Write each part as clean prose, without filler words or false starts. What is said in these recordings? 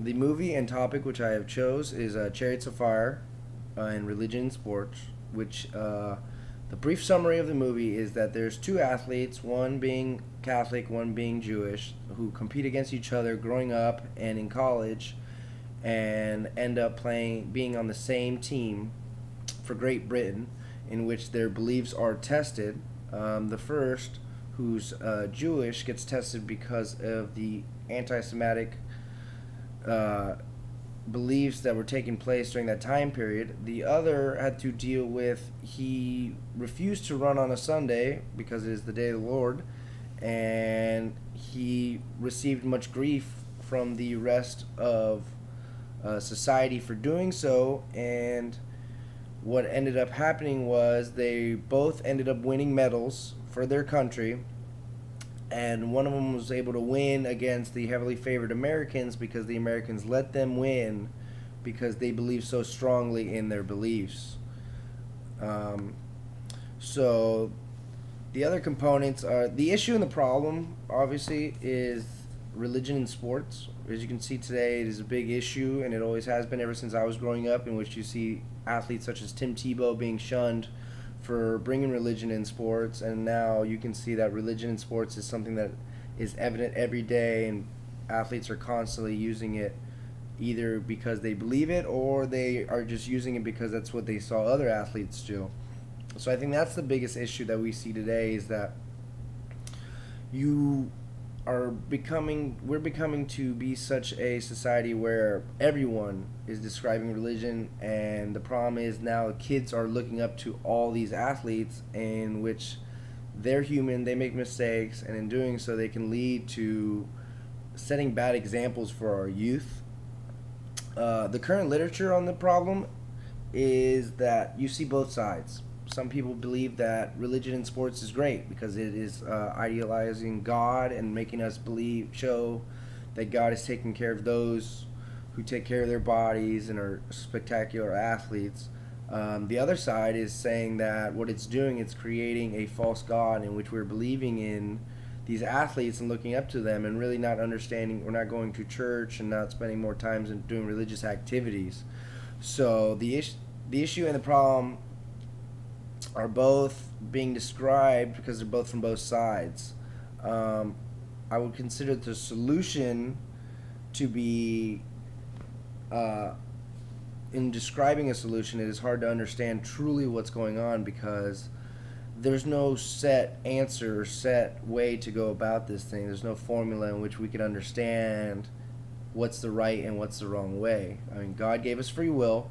The movie and topic which I have chose is Chariots of Fire and Religion and Sports, which the brief summary of the movie is that there's two athletes, one being Catholic, one being Jewish, who compete against each other growing up and in college, and end up being on the same team for Great Britain, in which their beliefs are tested. The first, who's Jewish, gets tested because of the anti-Semitic uh, beliefs that were taking place during that time period. The other had to deal with he refused to run on a Sunday because it is the day of the Lord, and he received much grief from the rest of society for doing so. And what ended up happening was they both ended up winning medals for their country, and one of them was able to win against the heavily favored Americans because the Americans let them win because they believe so strongly in their beliefs. Um, so the other components are the issue and the problem, obviously, is religion in sports. As you can see today, it is a big issue, and it always has been ever since I was growing up, in which you see athletes such as Tim Tebow being shunned for bringing religion in sports, and now you can see that religion in sports is something that is evident every day, and athletes are constantly using it either because they believe it or they are just using it because that's what they saw other athletes do. So I think that's the biggest issue that we see today, is that you we're becoming to be such a society where everyone is describing religion, and the problem is now kids are looking up to all these athletes, in which they're human, they make mistakes, and in doing so they can lead to setting bad examples for our youth. The current literature on the problem is that you see both sides. Some people believe that religion in sports is great because it is idealizing God and making us show that God is taking care of those who take care of their bodies and are spectacular athletes. The other side is saying that what it's doing, it's creating a false God in which we're believing in these athletes and looking up to them, and really not understanding, we're not going to church and not spending more time in doing religious activities. So the issue and the problem are both being described because they're both from both sides. Um, I would consider the solution to be, in describing a solution, it is hard to understand truly what's going on because there's no set answer or set way to go about this thing. There's no formula in which we can understand what's the right and what's the wrong way. I mean, God gave us free will,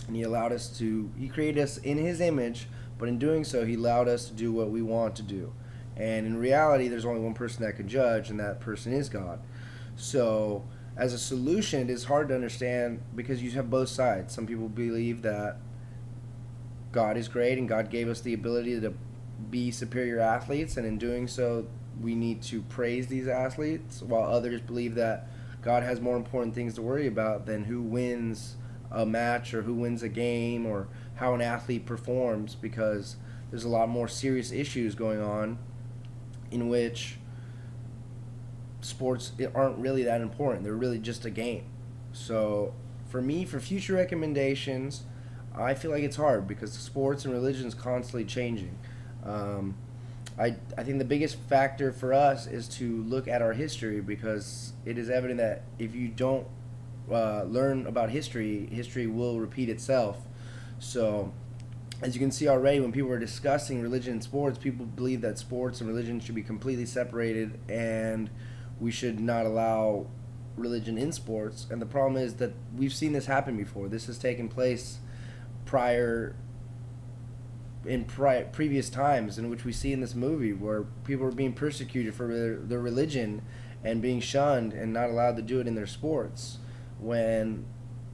and He created us in His image, but in doing so, He allowed us to do what we want to do. And in reality, there's only one person that can judge, and that person is God. So, as a solution, it is hard to understand because you have both sides. Some people believe that God is great and God gave us the ability to be superior athletes, and in doing so, we need to praise these athletes, while others believe that God has more important things to worry about than who wins a match or who wins a game or how an athlete performs, because there's a lot more serious issues going on in which sports aren't really that important. They're really just a game. So for me, for future recommendations, I feel like it's hard because sports and religion is constantly changing. Um, I think the biggest factor for us is to look at our history, because it is evident that if you don't learn about history, history will repeat itself. So, as you can see already, when people are discussing religion and sports, people believe that sports and religion should be completely separated, and we should not allow religion in sports. And the problem is that we've seen this happen before. This has taken place previous times, in which we see in this movie where people are being persecuted for their religion and being shunned and not allowed to do it in their sports, when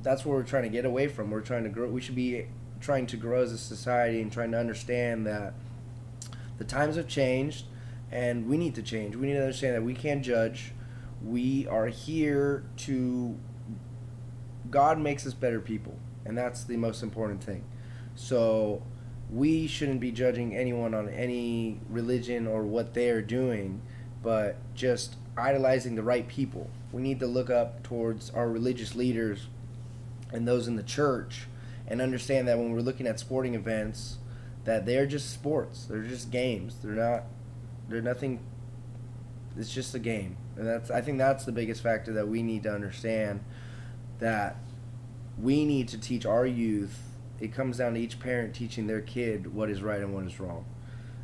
that's what we're trying to get away from. We're trying to grow. We should be trying to grow as a society and trying to understand that the times have changed and we need to change. We need to understand that we can't judge. We are here to, God makes us better people, and that's the most important thing. So we shouldn't be judging anyone on any religion or what they are doing, but just idolizing the right people. we need to look up towards our religious leaders and those in the church and understand that when we're looking at sporting events, that they're just sports. They're just games. They're nothing. It's just a game. And I think that's the biggest factor that we need to understand, that we need to teach our youth. It comes down to each parent teaching their kid what is right and what is wrong.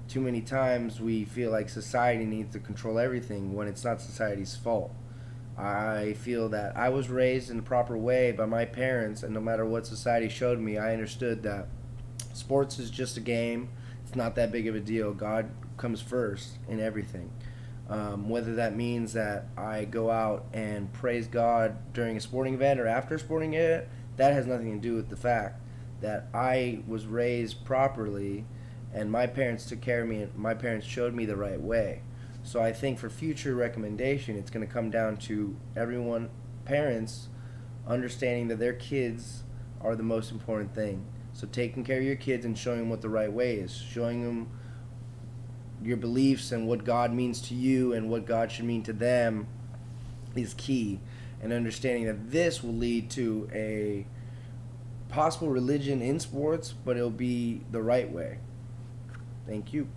Too many times we feel like society needs to control everything when it's not society's fault. I feel that I was raised in the proper way by my parents, and no matter what society showed me, I understood that sports is just a game. It's not that big of a deal. God comes first in everything. Whether that means that I go out and praise God during a sporting event or after a sporting event, that has nothing to do with the fact that I was raised properly and my parents took care of me and my parents showed me the right way. So I think for future recommendation, it's going to come down to everyone, parents, understanding that their kids are the most important thing. So taking care of your kids and showing them what the right way is, showing them your beliefs and what God means to you and what God should mean to them is key. And understanding that this will lead to a possible religion in sports, but it'll be the right way. Thank you.